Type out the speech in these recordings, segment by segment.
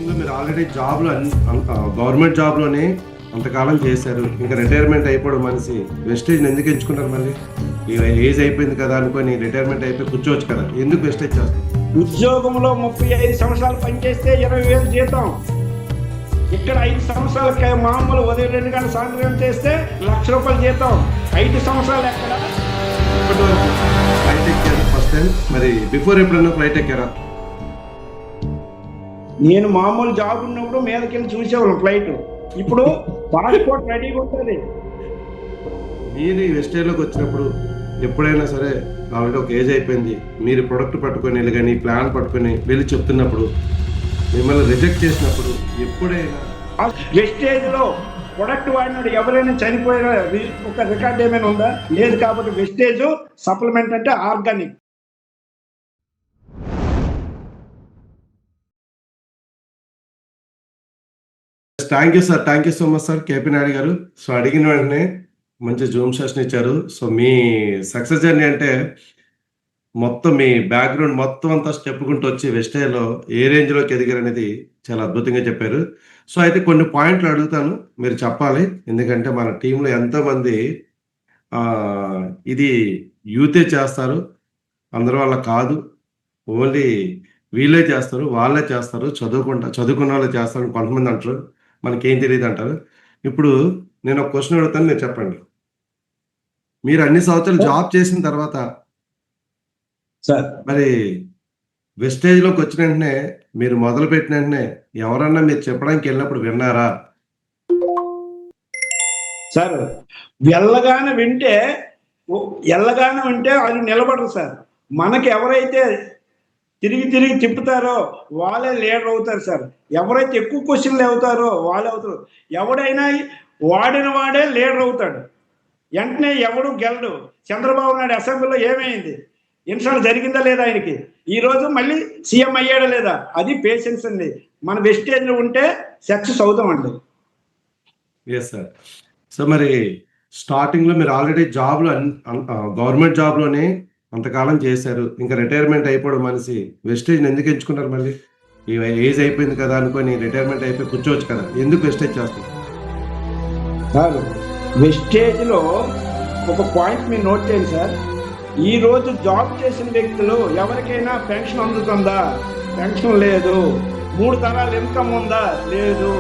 స్టార్టింగ్లో మీరు ఆల్రెడీ జాబ్లో గవర్నమెంట్ జాబ్లోనే అంతకాలం చేశారు, ఇంకా రిటైర్మెంట్ అయిపోవడం మనిషి వెస్టేజ్ని ఎందుకు ఎంచుకున్నారు? మళ్ళీ ఏజ్ అయిపోయింది కదా అనుకొని రిటైర్మెంట్ అయిపోయి కూర్చోవచ్చు కదా, ఎందుకు వెస్టేజ్ చేస్తారు? ఉద్యోగంలో 35 సంవత్సరాలు పనిచేస్తే 20,000 జీతం. ఇక్కడ 5 సంవత్సరాలకి మామూలు ఉదయం 2 గంటల సాయంత్రం చేస్తే ₹1,00,000 జీతం. 5 సంవత్సరాలు ఎక్కడ? ఇప్పటి వరకు ఫ్లైట్ ఎక్కారు ఫస్ట్ టైం, మరి బిఫోర్ ఎప్పుడన్నా ఫ్లైట్ ఎక్కారా? నేను మామూలు జాబ్ ఉన్నప్పుడు మీదకెళ్ళి చూసేవాళ్ళం ఫ్లైట్. ఇప్పుడు పాస్పోర్ట్ రెడీగా ఉంటుంది. మీరు వెస్టేజ్లోకి వచ్చినప్పుడు ఎప్పుడైనా సరే ఆల్రెడీ ఒక ఏజ్ అయిపోయింది, మీరు ప్రొడక్ట్ పట్టుకొని వెళ్ళి కానీ ప్లాన్ పట్టుకొని వెళ్ళి చెప్తున్నప్పుడు మిమ్మల్ని రిజెక్ట్ చేసినప్పుడు ఎప్పుడైనా వెస్టేజ్ లో ప్రొడక్ట్ వాడినాడు ఎవరైనా చనిపోయిన ఒక రికార్డ్ ఏమైనా ఉందా? లేదు. కాబట్టి వెస్టేజ్ సప్లిమెంట్ అంటే organic. Thank you sir, thank you so much sir KP Naidu garu. So అడిగిన వెంటనే మంచి జూమ్ సెషన్ ఇచ్చారు. సో మీ సక్సెస్ జర్నీ అంటే మొత్తం మీ బ్యాక్గ్రౌండ్ మొత్తం అంతా చెప్పుకుంటూ వచ్చి వెస్టేజ్లో ఏ రేంజ్లోకి ఎదిగారు అనేది చాలా అద్భుతంగా చెప్పారు. సో అయితే కొన్ని పాయింట్లు అడుగుతాను, మీరు చెప్పాలి. ఎందుకంటే మన టీంలో ఎంతోమంది ఇది యూతే చేస్తారు, అందరూ వాళ్ళ కాదు, ఓన్లీ వీళ్ళే చేస్తారు, వాళ్ళే చేస్తారు, చదువుకున్న వాళ్ళే చేస్తారు కొంతమంది అంటారు, మనకేం తెలియదు అంటారు. ఇప్పుడు నేను ఒక క్వశ్చన్ అడుగుతాను, మీరు చెప్పండి. మీరు అన్ని సంవత్సరాలు జాబ్ చేసిన తర్వాత సార్ మరి వెస్టేజ్లోకి వచ్చిన వెంటనే మీరు మొదలు పెట్టిన వెంటనే ఎవరన్నా మీరు చెప్పడానికి వెళ్ళినప్పుడు విన్నారా? సార్ వెళ్ళగానే వింటే అది నిలబడరు సార్. మనకి ఎవరైతే తిరిగి తిప్పుతారో వాళ్ళే లీడర్ అవుతారు సార్. ఎవరైతే ఎక్కువ క్వశ్చన్లు అవుతారో వాళ్ళే అవుతారు. ఎవడైనా వాడిన వాడే లీడర్ అవుతాడు. వెంటనే ఎవడు గెలడు. చంద్రబాబు నాయుడు అసెంబ్లీలో ఏమైంది? ఇన్సల్ట్ జరిగిందా లేదా ఆయనకి? ఈరోజు మళ్ళీ సీఎం అయ్యాడా లేదా? అది పేషెన్స్ అండి. మన వెస్టేజ్లో ఉంటే సక్సెస్ అవుతామండి. Yes sir. సో మరి స్టార్టింగ్లో మీరు ఆల్రెడీ జాబ్లో గవర్నమెంట్ జాబ్లోనే అంతకాలం చేశారు, ఇంకా రిటైర్మెంట్ అయిపోవడం మనిషి వెస్టేజ్ని ఎందుకు ఎంచుకున్నారు? మళ్ళీ ఏజ్ అయిపోయింది కదా అనుకొని రిటైర్మెంట్ అయిపోయి కూర్చోవచ్చు కదా, ఎందుకు వెస్టేజ్ చేస్తారు? సార్ వెస్టేజ్లో ఒక పాయింట్ మీరు నోట్ చేయండి సార్. ఈ రోజు జాబ్ చేసిన వ్యక్తులు ఎవరికైనా పెన్షన్ అందుతుందా? పెన్షన్ లేదు. 3 తరాల ఇన్కమ్ ఉందా? లేదు.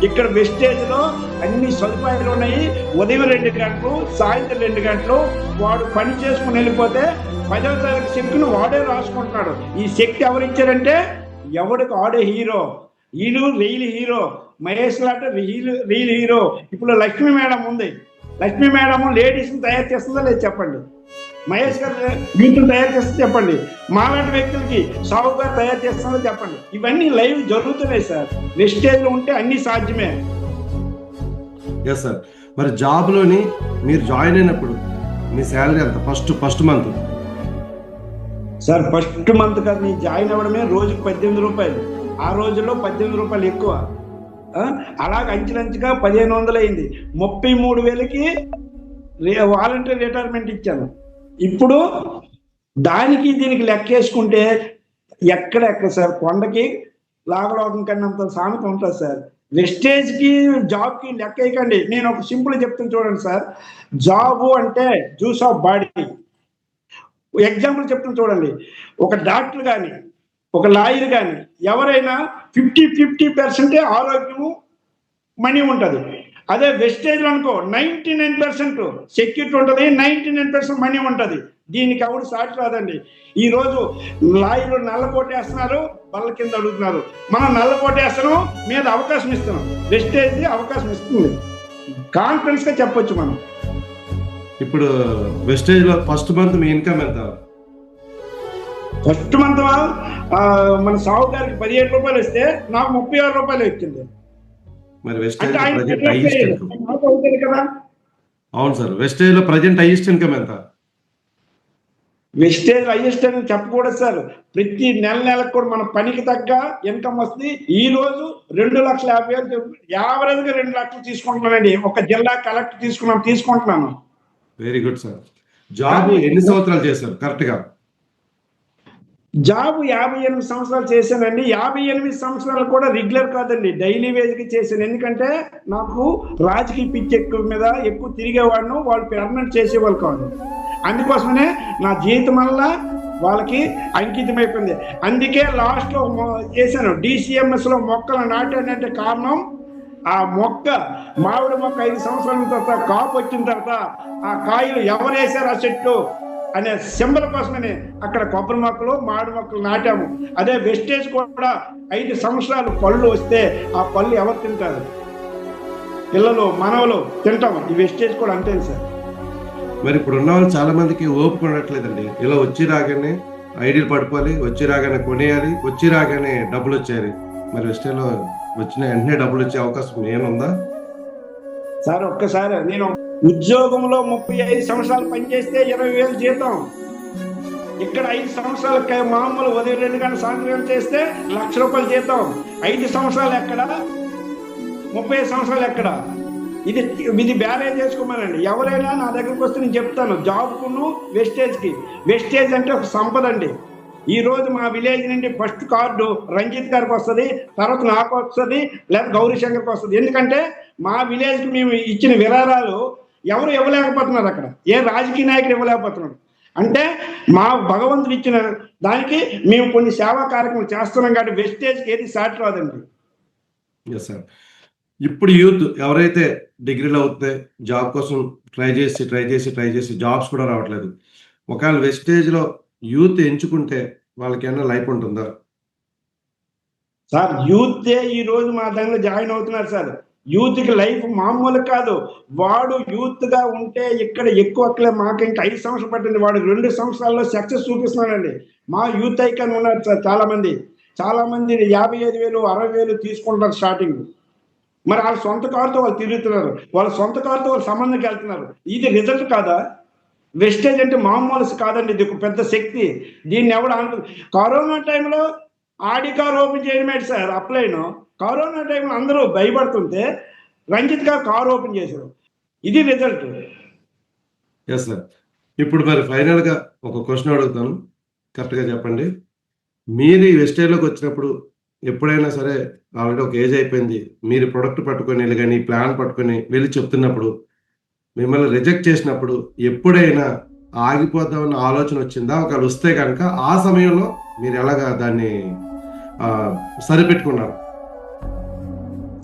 ఇక్కడ వెస్టేజ్లో అన్ని సదుపాయాలు ఉన్నాయి. ఉదయం 2 గంటలు, సాయంత్రం 2 గంటలు వాడు పని చేసుకుని వెళ్ళిపోతే 10వ తారీఖు చెక్కును వాడే రాసుకుంటున్నాడు. ఈ శక్తి ఎవరిచ్చారంటే ఎవడికి ఆడే హీరో. వీళ్ళు రియల్ హీరో. మహేష్ లాంటి రియల్ హీరో. ఇప్పుడు లక్ష్మీ మేడం ఉంది. లక్ష్మీ మేడం లేడీస్ని తయారు చేస్తుందా లేదు చెప్పండి. మహేష్ గారు యూత్ని తయారు చేస్తే చెప్పండి. మాలాంటి వ్యక్తులకి సాగు గారు తయారు చేస్తుందో చెప్పండి. ఇవన్నీ లైవ్ జరుగుతున్నాయి సార్. వెస్టేజ్లో ఉంటే అన్ని సాధ్యమే. Yes sir. మరి జాబ్లోని మీరు జాయిన్ అయినప్పుడు మీ శాలరీ ఎంత? First month sir first month కాదు, నేను జాయిన్ అవ్వడమే రోజుకు ₹18. ఆ రోజుల్లో ₹18 ఎక్కువ. అలాగ అంచెలంచుగా 1500 అయింది. 33,000కి వాలంటీర్ రిటైర్మెంట్ ఇచ్చాను. ఇప్పుడు దానికి దీనికి లెక్కేసుకుంటే ఎక్కడ సార్ కొండకి లాగలోకం కన్నంత సామెత ఉంటుంది సార్. వెస్టేజ్కి జాబ్కి లెక్క వేయకండి. నేను ఒక సింపుల్ చెప్తాను చూడండి సార్. జాబు అంటే జ్యూస్ ఆఫ్ బాడీ. ఎగ్జాంపుల్ చెప్తాను చూడండి. ఒక డాక్టర్ కానీ ఒక లాయర్ కానీ ఎవరైనా 50% ఆరోగ్యము మనీ ఉంటుంది. అదే వెస్టేజ్లో అనుకో 99% సెక్యూరిటీ ఉంటుంది, 99% మనీ ఉంటుంది. దీనికి ఎవరు సాటి రాదండి. ఈరోజు లాయర్లు నల్లపోటేస్తున్నారు, బల్ల కింద అడుగుతున్నారు. మనం నల్లపోటేస్తున్నాం, మీద అవకాశం ఇస్తున్నాం. వెస్టేజ్ అవకాశం ఇస్తుంది. కాన్ఫిడెన్స్గా చెప్పొచ్చు మనం. ఇప్పుడు వెస్టేజ్లో ఫస్ట్ మంత్ మీ ఇన్కమ్ ఎంత? ఫస్ట్ మంత్ మన సాగు గారికి ₹17 ఇస్తే నాకు ₹36 వచ్చింది. మరి వెస్టేజ్ కదా. అవును సార్. వెస్టేజ్లో ప్రజెంట్ హైయెస్ట్ ఇన్కమ్ ఎంత? వెస్టేజ్ హైయెస్ట్ అని చెప్పకూడదు సార్. ప్రతి నెలకు కూడా మన పనికి తగ్గ ఇన్కమ్ వస్తుంది. ఈ రోజు 2,50,000 యావరేజ్గా 2 లక్షలు తీసుకుంటున్నానండి. ఒక జిల్లా కలెక్టర్ తీసుకుంటున్నాను. Very good sir. జాబ్ ఎన్ని సంవత్సరాలు చేశారు కరెక్ట్గా? జాబ్ 58 సంవత్సరాలు చేశానండి. 58 సంవత్సరాలు కూడా రెగ్యులర్ కాదండి. డైలీ వేజ్‌కి చేశాను. ఎందుకంటే నాకు రాజకీయ పిచ్చి ఎక్కువ తిరిగేవాడిను. వాళ్ళు పెర్మనెంట్ చేసేవాళ్ళు కాదు. అందుకోసమనే నా జీవితమల్లా వాళ్ళకి అంకితమైపోయింది. అందుకే లాస్ట్‌లో చేశాను. డీసీఎంఎస్‌లో మొక్కలు నాటానంటే కారణం ఆ మొక్క మామిడి మొక్క 5 సంవత్సరాల తర్వాత కాపు వచ్చిన తర్వాత ఆ కాయలు ఎవరేశారు ఆ చెట్టు అనే సింబల్ కోసమని అక్కడ కొబ్బరి మొక్కలు మామిడి మొక్కలు నాటాము. అదే వెస్టేజ్ కూడా 5 సంవత్సరాలు పళ్ళు వస్తే ఆ పళ్ళు ఎవరు తింటారు? పిల్లలు మనవలు తింటాము. ఈ వెస్టేజ్ కూడా అంతే సార్. మరి ఇప్పుడు ఉన్న వాళ్ళు చాలా మందికి ఓపిక ఉండట్లేదండి. ఇలా వచ్చి రాగానే ఐడీలు పడుకోవాలి, వచ్చి రాగానే కొనేయాలి, వచ్చి రాగానే డబ్బులు వచ్చేయాలి. మరి వెస్టేజ్లో వచ్చిన వెంటనే డబ్బులు వచ్చే అవకాశం ఏముందా సార్? ఒక్కసారి నేను ఉద్యోగంలో 35 సంవత్సరాలు పనిచేస్తే 20,000 జీతం. ఇక్కడ 5 సంవత్సరాలు మామూలు ఉదయం 2 గంటల సాయంత్రం చేస్తే ₹1,00,000 జీతం. 5 సంవత్సరాలు ఎక్కడ, 30 సంవత్సరాలు ఎక్కడ? ఇది బ్యారేజ్ చేసుకోమనండి. ఎవరైనా నా దగ్గరకు వస్తే నేను చెప్తాను, జాబ్కును వెస్టేజ్కి. వెస్టేజ్ అంటే ఒక సంపద అండి. ఈ రోజు మా విలేజ్ నుండి ఫస్ట్ కార్డు రంజిత్ గారికి వస్తుంది, తర్వాత నాకు వస్తుంది, లేదా గౌరీ శంకర్కి వస్తుంది. ఎందుకంటే మా విలేజ్కి మేము ఇచ్చిన విరాళాలు ఎవరు ఇవ్వలేకపోతున్నారు. అక్కడ ఏ రాజకీయ నాయకుడు ఇవ్వలేకపోతున్నారు. అంటే మా భగవంతుడు ఇచ్చిన దానికి మేము కొన్ని సేవా కార్యక్రమాలు చేస్తున్నాం కాబట్టి వెస్టేజ్కి ఏది సాటి రాదండి. Yes sir. ఇప్పుడు యూత్ ఎవరైతే డిగ్రీలు అవుతే జాబ్ కోసం ట్రై చేసి జాబ్స్ కూడా రావట్లేదు. ఒకవేళ వెస్టేజ్లో యూత్ ఎంచుకుంటే వాళ్ళకి ఏమైనా లైఫ్ ఉంటుందా సార్? యూతే ఈ రోజు మా దగ్గర జాయిన్ అవుతున్నారు సార్. యూత్కి లైఫ్ మామూలు కాదు. వాడు యూత్గా ఉంటే ఇక్కడ ఎక్కువ అక్కలే. మాకు ఇంకా 5 సంవత్సరాలు పట్టింది. వాడు 2 సంవత్సరాల్లో సక్సెస్ చూపిస్తున్నాడండి. మా యూత్ ఐకాన్ ఉన్నారు సార్ చాలా మంది 55,000 60,000 తీసుకుంటారు స్టార్టింగ్. మరి వాళ్ళ సొంత కారుతో వాళ్ళు తిరుగుతున్నారు, వాళ్ళ సొంత కారుతో వాళ్ళు సంబంధంకి వెళ్తున్నారు. ఇది రిజల్ట్ కాదా? వెస్టేజ్ అంటే మామూలు కాదండి. ఇది ఒక పెద్ద శక్తి. దీన్ని ఎవడు కరోనా టైంలో ఆడి కారు ఓపెన్ చేయడమే సార్ అప్లైను. కరోనా టైంలో అందరూ భయపడుతుంటే రంజిత్ గారు కారు ఓపెన్ చేశారు. ఇది రిజల్ట్. Yes sir. ఇప్పుడు మరి ఫైనల్గా ఒక క్వశ్చన్ అడుగుతాను, కరెక్ట్గా చెప్పండి. మీరు ఈ వెస్టేజ్లోకి వచ్చినప్పుడు ఎప్పుడైనా సరే ఆల్రెడీ ఒక ఏజ్ అయిపోయింది, మీరు ప్రొడక్ట్ పట్టుకొని వెళ్ళి కానీ ప్లాన్ పట్టుకొని వెళ్ళి చెప్తున్నప్పుడు మిమ్మల్ని రిజెక్ట్ చేసినప్పుడు ఎప్పుడైనా ఆగిపోతామన్న ఆలోచన వచ్చిందా? ఒకవేళ వస్తే కనుక ఆ సమయంలో మీరు ఎలాగా దాన్ని సరిపెట్టుకున్నారు?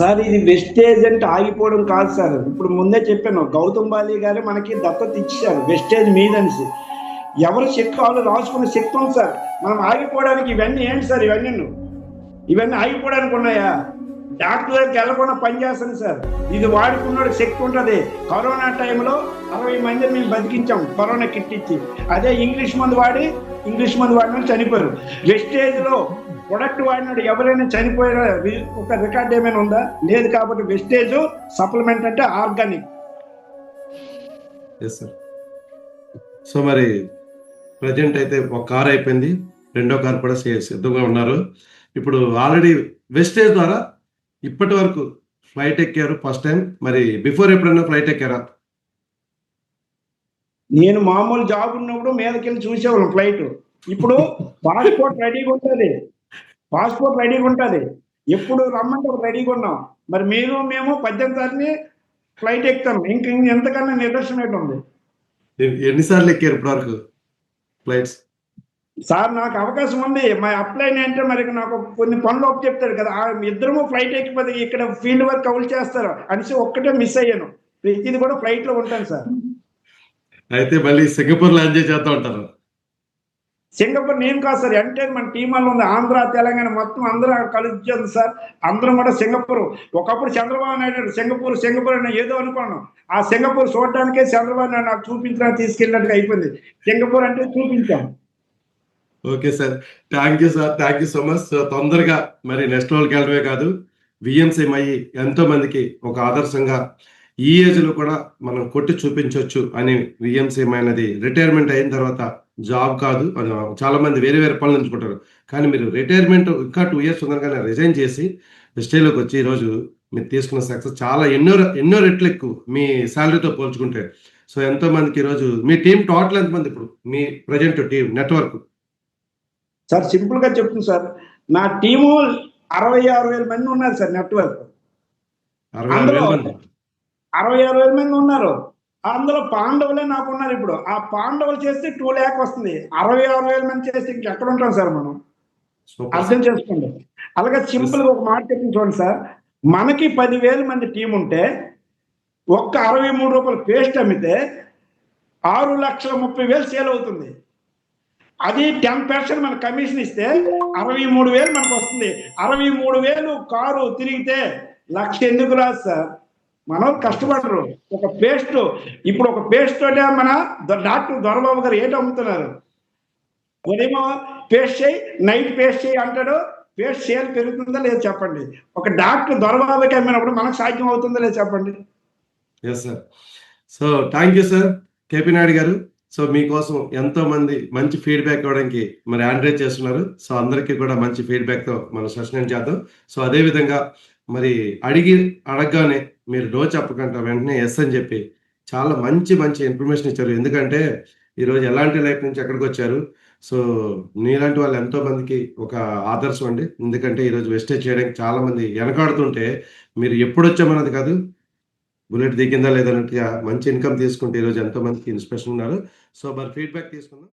సార్ ఇది వెస్టేజ్ అంటే ఆగిపోవడం కాదు సార్. ఇప్పుడు ముందే చెప్పాను, గౌతమ్ బాలి గారు మనకి దత్తత ఇచ్చారు వెస్టేజ్ మీదనిసి. ఎవరు శక్తి వాళ్ళు రాసుకున్న శక్తి ఉంది సార్. మనం ఆగిపోవడానికి ఇవన్నీ ఏంటి సార్? ఇవన్నీ ఆగిపోవడానికి ఉన్నాయా? డాక్టర్ దగ్గరికి వెళ్ళకుండా పనిచేస్తాను సార్. ఇది వాడుకున్నాడు శక్తి ఉంటుంది. కరోనా టైంలో 60 మందిని మేము బతికించాం కరోనా కిట్ ఇచ్చి. అదే ఇంగ్లీష్ మందు వాడిన చనిపోయారు. వెస్టేజ్లో ప్రొడక్ట్ వాడినాడు ఎవరైనా చనిపోయిన ఒక రికార్డ్ ఏమైనా ఉందా? లేదు. కాబట్టి వెస్టేజ్ సప్లిమెంట్ అంటే ఆర్గానిక్. Yes sir. సో మరి ప్రజెంట్ అయితే ఒక కార్ అయిపోయింది, రెండో కార్ కూడా సిద్ధంగా ఉన్నారు. ఇప్పుడు ఆల్రెడీ వెస్టేజ్ ద్వారా ఇప్పటి వరకు ఫ్లైట్ ఎక్కారు ఫస్ట్ టైం. మరి బిఫోర్ ఎప్పుడైనా ఫ్లైట్ ఎక్కారా? నేను మామూలు జాబ్ ఉన్నప్పుడు మీదకెళ్ళి చూసేవాళ్ళం ఫ్లైట్. ఇప్పుడు పాస్పోర్ట్ రెడీగా ఉంటుంది. ఎప్పుడు రమ్మంటే రెడీగా ఉన్నాం. మరి మేము 18 సార్లు ఫ్లైట్ ఎక్కుతాం. ఎంతకన్నా నిదర్శనం ఉంది. ఎన్నిసార్లు ఎక్కారు ఇప్పటి వరకు ఫ్లైట్స్? సార్ నాకు అవకాశం ఉంది. మా అప్లైన్ అంటే మరి నాకు కొన్ని పనులు ఒప్పు చెప్తాడు కదా, ఇద్దరము ఫ్లైట్ ఎక్కిపోతే ఇక్కడ ఫీల్డ్ వర్క్ కౌలు చేస్తారు అనేసి ఒక్కటే మిస్ అయ్యాను. ప్రతిది కూడా ఫ్లైట్ లో ఉంటాను సార్. అయితే మళ్ళీ సింగపూర్ లో ఎంజాయ్ చేస్తూ ఉంటారు. సింగపూర్ నేను కాదు సార్, అంటే మన టీం వల్ల ఉంది. ఆంధ్ర తెలంగాణ మొత్తం అందరూ కలిసి సార్. అందరం కూడా సింగపూర్. ఒకప్పుడు చంద్రబాబు నాయుడు సింగపూర్ అని ఏదో అనుకున్నాను. ఆ సింగపూర్ చూడడానికే చంద్రబాబు నాయుడు నాకు చూపించడానికి తీసుకెళ్ళినట్టుగా అయిపోయింది. సింగపూర్ అంటే చూపించాం. Okay sir, thank you sir, thank you so much. తొందరగా మరి నెక్స్ట్ రోజుకి వెళ్ళడమే కాదు, విఎంసీఎం అయ్యి ఎంతో మందికి ఒక ఆదర్శంగా ఈ ఏజ్ లో కూడా మనం కొట్టి చూపించవచ్చు అని విఎంసీఎం అయినది రిటైర్మెంట్ అయిన తర్వాత జాబ్ కాదు. చాలా మంది వేరే పనులు ఎంచుకుంటారు, కానీ మీరు రిటైర్మెంట్ ఇంకా 2 years ఉందనగానే రిజైన్ చేసి వెస్టేజ్లోకి వచ్చి ఈరోజు మీరు తీసుకున్న సక్సెస్ చాలా ఎన్నో రెట్లు ఎక్కువ మీ శాలరీతో పోల్చుకుంటే. సో ఎంతో మందికి ఈరోజు మీ టీం టోటల్ ఎంతమంది ఇప్పుడు మీ present team network? Sir simple గా చెప్తుంది సార్, నా టీము 66,000 మంది ఉన్నారు సార్ నెట్వర్క్. 66,000 మంది 66,000 మంది ఉన్నారు. అందులో పాండవులే నాకు ఉన్నారు. ఇప్పుడు ఆ పాండవులు చేస్తే 2 lakh వస్తుంది. 66,000 మంది చేస్తే ఇంకెక్కడ ఉంటాం సార్ మనం? సూపర్ అర్థం చేసుకోండి. అలాగే సింపుల్ గా ఒక మాట చెప్పింది చూడండి సార్, మనకి 10,000 మంది టీం ఉంటే ఒక్క 63 రూపాయలు పేస్ట్ అమ్మితే 6,30,000 సేల్ అవుతుంది. అది 10% మన కమిషన్ ఇస్తే 63,000 మనకు వస్తుంది. 63,000 కారు తిరిగితే 1,00,000 ఎందుకు రాదు సార్? మనం కష్టపడరు. ఒక పేస్ట్, ఇప్పుడు ఒక పేస్ట్ తోటే మన డాక్టర్ దొరబాబు గారు ఏంటి అమ్ముతున్నారు? ఉదయం పేస్ట్ చేయి, నైట్ పేస్ట్ చేయి అంటాడు. పేస్ట్ సేల్ పెరుగుతుందా లేదు చెప్పండి? ఒక డాక్టర్ దొరబాబుకి అమ్మినప్పుడు మనకు సాధ్యం అవుతుందా లేదు చెప్పండి? Yes sir. So thank you sir KP Naidu garu. So మీకోసం ఎంతో మంది మంచి ఫీడ్బ్యాక్ ఇవ్వడానికి మరి ఆండ్రేజ్ చేస్తున్నారు. సో అందరికీ కూడా మంచి ఫీడ్బ్యాక్ తో మనం సెషన్ చేద్దాం. సో అదే విధంగా మరి అడగగానే మీరు నో చెప్పకుండా వెంటనే ఎస్ అని చెప్పి చాలా మంచి మంచి ఇన్ఫర్మేషన్ ఇచ్చారు. ఎందుకంటే ఈరోజు ఎలాంటి లైఫ్ నుంచి ఎక్కడికి వచ్చారు. సో నీలాంటి వాళ్ళు ఎంతో మందికి ఒక ఆదర్శం అండి. ఎందుకంటే ఈరోజు వెస్టేజ్ చేయడానికి చాలా మంది వెనకాడుతుంటే మీరు ఎప్పుడు వచ్చామన్నది కాదు, బుల్లెట్ దిగిందా లేదన్నట్టుగా మంచి ఇన్కమ్ తీసుకుంటే ఈరోజు ఎంతో మందికి ఇన్స్పిరేషన్ ఉన్నారు. సో మరి ఫీడ్బ్యాక్ తీసుకుందాం.